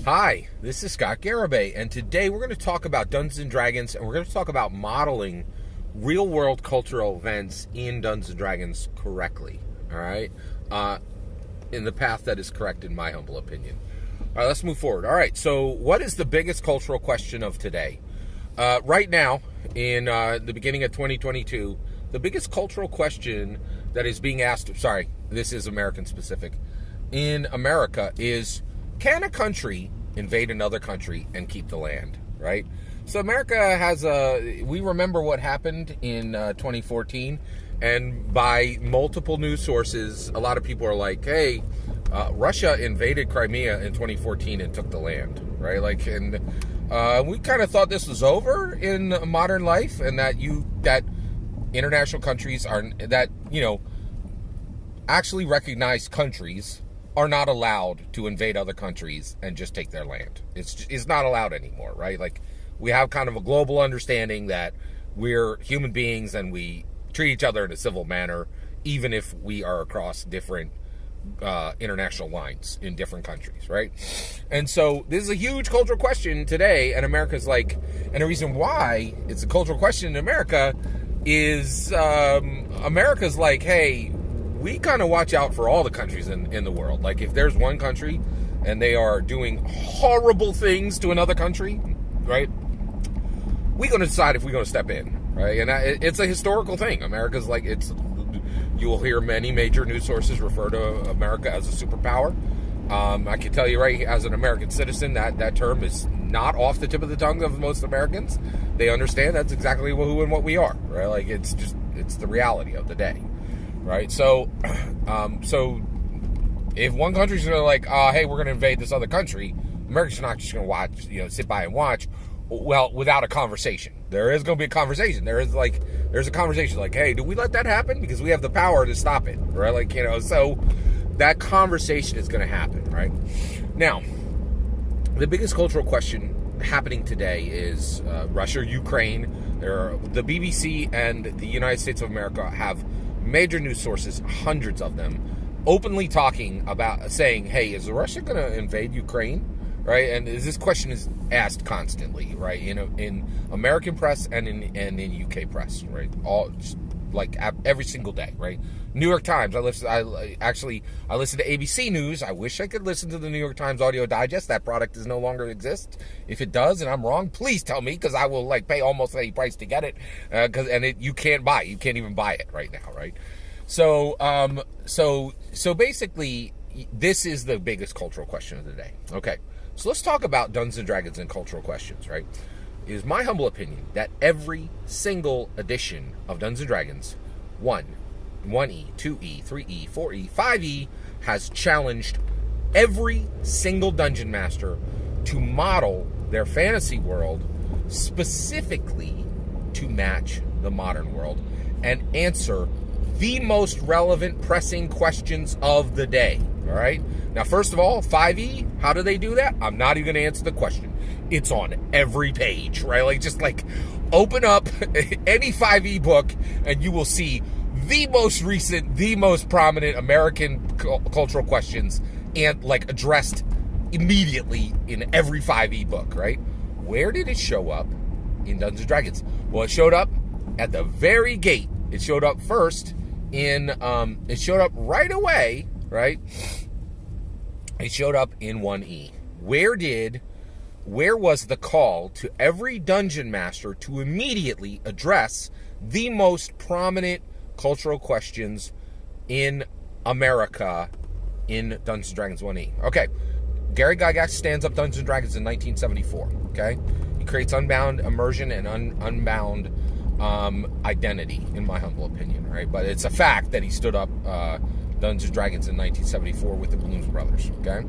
Hi, this is Scott Garibay, and today we're going to talk about Dungeons & Dragons, and we're going to talk about modeling real-world cultural events in Dungeons & Dragons correctly, all right? In the path that is correct, in my humble opinion. All right, let's move forward. All right, so what is the biggest cultural question of today? Right now, in the beginning of 2022, the biggest cultural question that is being asked, sorry, this is American specific, in America is, can a country invade another country and keep the land, right? So America has we remember what happened in 2014, and by multiple news sources, a lot of people are like, hey, Russia invaded Crimea in 2014 and took the land, right? Like, and we kind of thought this was over in modern life, and that international countries are, actually recognized countries are not allowed to invade other countries and just take their land. It's not allowed anymore, right? Like, we have kind of a global understanding that we're human beings and we treat each other in a civil manner, even if we are across different international lines in different countries, right? And so this is a huge cultural question today, and America's like, and the reason why it's a cultural question in America is America's like, hey, we kind of watch out for all the countries in the world. Like, if there's one country and they are doing horrible things to another country, right, we're going to decide if we're going to step in, right? And it's a historical thing. America's like, you will hear many major news sources refer to America as a superpower. I can tell you, right, as an American citizen, that term is not off the tip of the tongue of most Americans. They understand that's exactly who and what we are, right? Like, it's the reality of the day. Right, so if one country's gonna like, hey, we're gonna invade this other country, America's not just gonna watch, sit by and watch. Well, without a conversation, there is gonna be a conversation. There's a conversation like, hey, do we let that happen? Because we have the power to stop it, right? Like, so that conversation is gonna happen, right? Now, the biggest cultural question happening today is Russia, Ukraine. The BBC and the United States of America have major news sources, hundreds of them, openly talking about, saying, hey, is Russia going to invade Ukraine, right? And this question is asked constantly, right? In American press and in UK press, right? All just like every single day, right? New York Times. I listen to ABC News. I wish I could listen to the New York Times Audio Digest. That product does no longer exist. If it does, and I'm wrong, please tell me, because I will pay almost any price to get it. You can't buy it. You can't even buy it right now, right? So basically, this is the biggest cultural question of the day. Okay, so let's talk about Dungeons and Dragons and cultural questions, right? It is my humble opinion that every single edition of Dungeons & Dragons, 1E, 2E, 3E, 4E, 5E, has challenged every single dungeon master to model their fantasy world specifically to match the modern world and answer the most relevant, pressing questions of the day, all right? Now, first of all, 5E, how do they do that? I'm not even going to answer the question. It's on every page, right? Just open up any 5E book and you will see the most recent, the most prominent American cultural questions and addressed immediately in every 5E book, right? Where did it show up in Dungeons & Dragons? Well, it showed up at the very gate. It showed up first it showed up right away, right? It showed up in 1E. Where was the call to every dungeon master to immediately address the most prominent cultural questions in America in Dungeons & Dragons 1E? Okay, Gary Gygax stands up Dungeons & Dragons in 1974, okay? He creates Unbound, Immersion, and Unbound identity, in my humble opinion, right? But it's a fact that he stood up Dungeons & Dragons in 1974 with the Bloom Brothers, okay?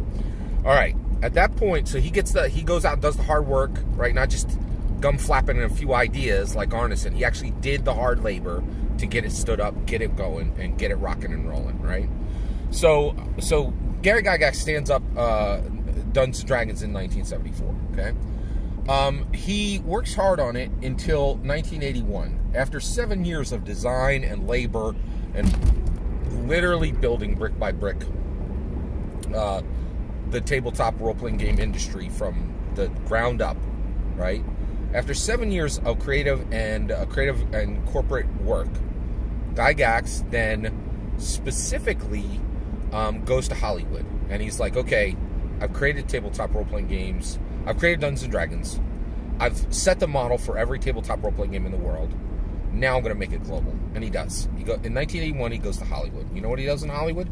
All right. At that point, so he goes out and does the hard work, right? Not just gum flapping and a few ideas like Arneson. He actually did the hard labor to get it stood up, get it going, and get it rocking and rolling, right? So Gary Gygax stands up Dungeons & Dragons in 1974, okay? He works hard on it until 1981. After 7 years of design and labor and literally building brick by brick, the tabletop role-playing game industry from the ground up, right? After 7 years of creative and corporate work, Gygax then specifically goes to Hollywood, and he's like, okay, I've created tabletop role-playing games. I've created Dungeons & Dragons. I've set the model for every tabletop role-playing game in the world. Now I'm going to make it global. And he does. In 1981, he goes to Hollywood. You know what he does in Hollywood?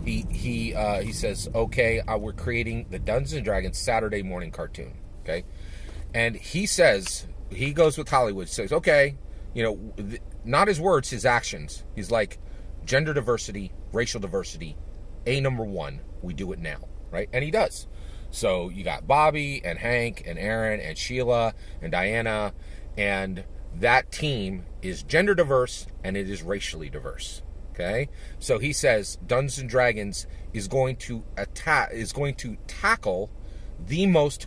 He says, okay, we're creating the Dungeons & Dragons Saturday morning cartoon. Okay? And he says, he goes with Hollywood, says, okay, not his words, his actions. He's like, gender diversity, racial diversity, number one, we do it now. Right? And he does. So you got Bobby and Hank and Aaron and Sheila and Diana, and that team is gender diverse and it is racially diverse. Okay? So he says Dungeons & Dragons is going to tackle the most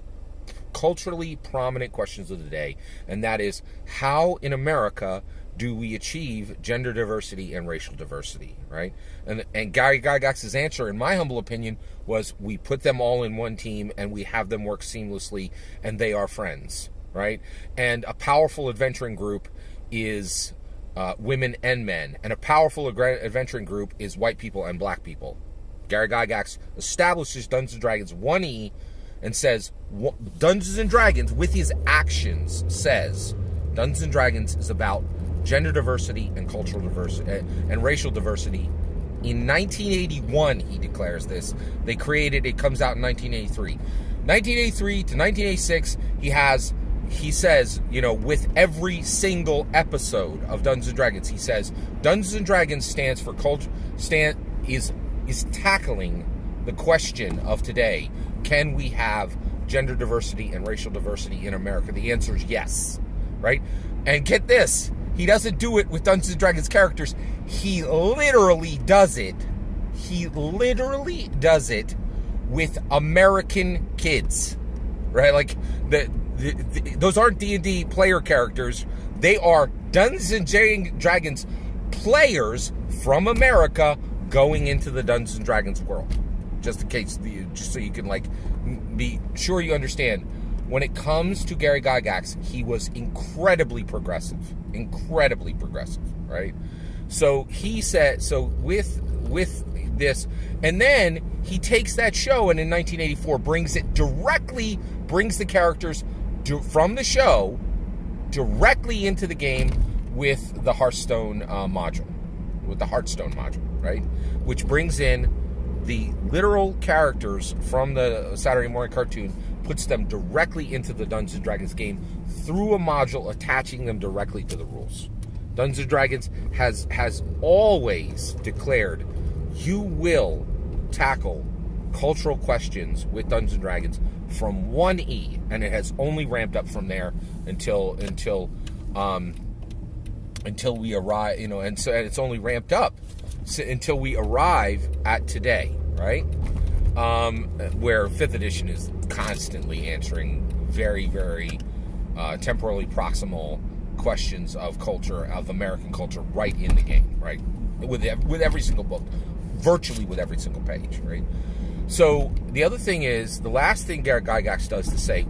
culturally prominent questions of the day, and that is, how in America do we achieve gender diversity and racial diversity, right? And Gary Gygax's answer, in my humble opinion, was we put them all in one team and we have them work seamlessly, and they are friends, right? And a powerful adventuring group is women and men, and a powerful adventuring group is white people and black people. Gary Gygax establishes Dungeons & Dragons 1E and says, Dungeons & Dragons, with his actions, says Dungeons & Dragons is about gender diversity and cultural diversity and racial diversity. In 1981, he declares this. They created, it comes out in 1983. 1983 to 1986, he says, with every single episode of Dungeons & Dragons, he says, Dungeons & Dragons stands for culture, is tackling the question of today. Can we have gender diversity and racial diversity in America? The answer is yes, right? And get this, he doesn't do it with Dungeons & Dragons characters. He literally does it. He literally does it with American kids, right? Like, those aren't D&D player characters. They are Dungeons & Dragons players from America going into the Dungeons & Dragons world. Just so you can, be sure you understand. When it comes to Gary Gygax, he was incredibly progressive, right? So he said, with this, and then he takes that show and in 1984 brings the characters from the show directly into the game with the Hearthstone module, right? Which brings in the literal characters from the Saturday morning cartoon, puts them directly into the Dungeons & Dragons game through a module attaching them directly to the rules. Dungeons & Dragons has always declared, you will tackle cultural questions with Dungeons & Dragons from 1E, and it has only ramped up from there until we arrive, and so it's only ramped up until we arrive at today, right? Where 5th edition is constantly answering very, very temporally proximal questions of culture, of American culture, right in the game, right? With every single book, virtually with every single page, right? So the other thing is, the last thing Gary Gygax does to say,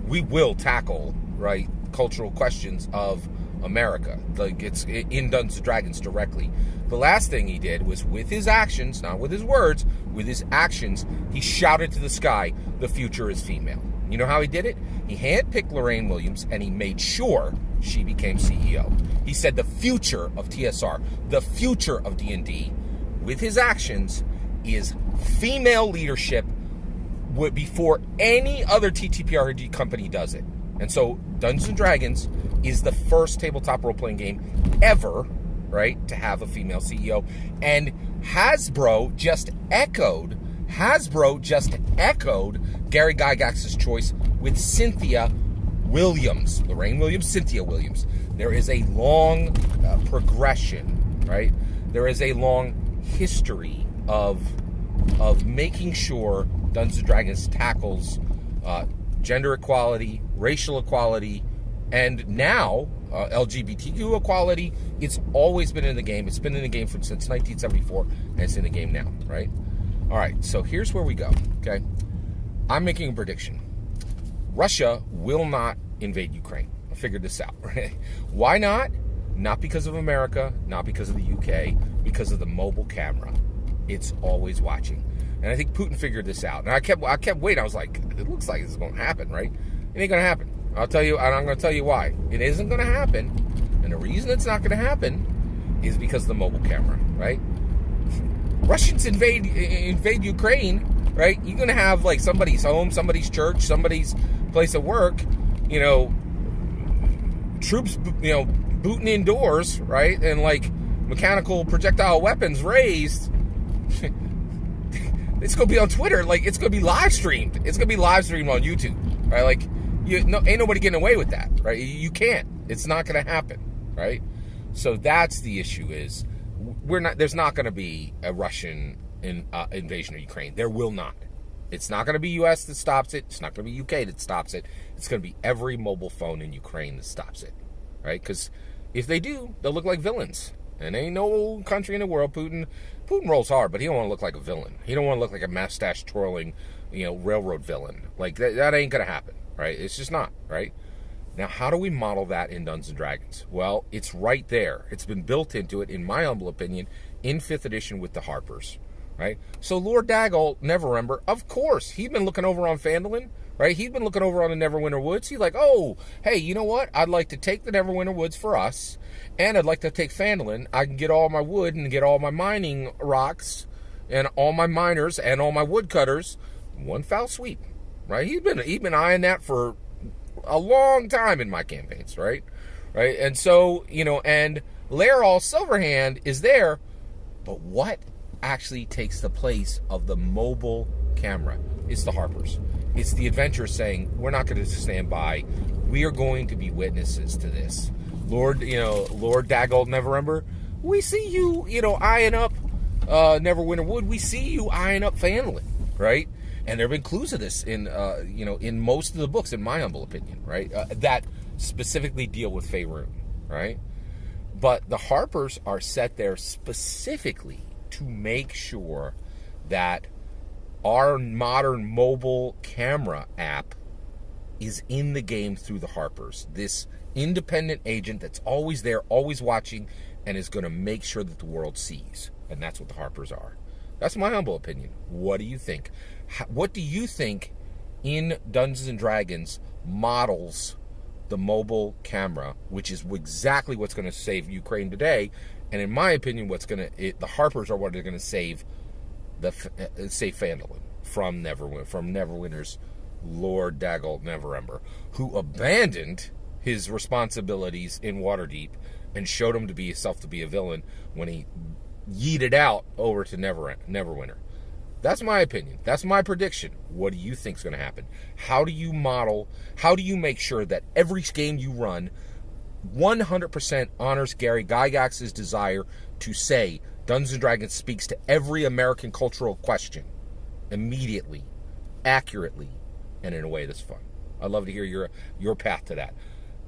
we will tackle, right, cultural questions of America, like it's in Dungeons & Dragons directly. The last thing he did was, with his actions, not with his words, with his actions, he shouted to the sky, the future is female. You know how he did it? He handpicked Lorraine Williams, and he made sure she became CEO. He said the future of TSR, the future of D&D, with his actions, is female leadership before any other TTRPG company does it. And so Dungeons & Dragons is the first tabletop role-playing game ever, right, to have a female CEO. And Hasbro just echoed Gary Gygax's choice with Cynthia Williams. Lorraine Williams, Cynthia Williams. There is a long progression, right? There is a long history of making sure Dungeons & Dragons tackles gender equality, racial equality, and now LGBTQ equality. It's always been in the game. It's been in the game since 1974, and it's in the game now, right? All right, so here's where we go, okay? I'm making a prediction. Russia will not invade Ukraine. I figured this out, right? Why not? Not because of America, not because of the UK, because of the mobile camera. It's always watching. And I think Putin figured this out. And I kept waiting. I was like, it looks like this is going to happen, right? It ain't going to happen. I'll tell you, and I'm going to tell you why. It isn't going to happen. And the reason it's not going to happen is because of the mobile camera, right? Russians invade Ukraine, right? You're going to have like somebody's home, somebody's church, somebody's place of work, troops, booting indoors, right? And like mechanical projectile weapons raised. It's going to be on Twitter. Like, it's going to be live streamed. It's going to be live streamed on YouTube, right? Like, ain't nobody getting away with that, right? You can't. It's not going to happen, right? So that's the issue is there's not going to be a Russian invasion of Ukraine. There will not. It's not going to be U.S. that stops it. It's not going to be U.K. that stops it. It's going to be every mobile phone in Ukraine that stops it, right? Because if they do, they'll look like villains. And ain't no country in the world. Putin rolls hard, but he don't want to look like a villain. He don't want to look like a mustache twirling, railroad villain. Like that ain't gonna happen, right? It's just not, right? Now, how do we model that in Dungeons and Dragons? Well, it's right there. It's been built into it, in my humble opinion, in 5th edition with the Harpers, right? So Lord Daggle, Neverember, of course, he'd been looking over on Phandalin, right? He'd been looking over on the Neverwinter Woods. He's like, oh, hey, you know what? I'd like to take the Neverwinter Woods for us, and I'd like to take Phandalin. I can get all my wood and get all my mining rocks and all my miners and all my woodcutters in one foul sweep, right? He's been eyeing that for a long time in my campaigns, right? And so, and Laerol Silverhand is there, but what actually takes the place of the mobile camera? It's the Harpers. It's the adventurers saying, we're not going to stand by. We are going to be witnesses to this. Lord Daggold Neverember, we see you, eyeing up Neverwinter Wood. We see you eyeing up Phandalin, right? And there have been clues of this in most of the books, in my humble opinion, right? That specifically deal with Faerun, right? But the Harpers are set there specifically to make sure that our modern mobile camera app is in the game through the Harpers. This independent agent that's always there, always watching, and is going to make sure that the world sees. And that's what the Harpers are. That's my humble opinion. What do you think? What do you think in Dungeons and Dragons models the mobile camera, which is exactly what's going to save Ukraine today? And in my opinion, the Harpers are what are going to save Phandalin from Neverwinter's Lord Daggle Neverember, who abandoned his responsibilities in Waterdeep and showed him to be a villain when he yeeted out over to Neverwinter. That's my opinion. That's my prediction. What do you think is going to happen? How do you make sure that every game you run 100% honors Gary Gygax's desire to say Dungeons & Dragons speaks to every American cultural question immediately, accurately, and in a way that's fun? I'd love to hear your path to that.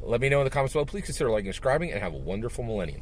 Let me know in the comments below. Please consider liking and subscribing, and have a wonderful millennium.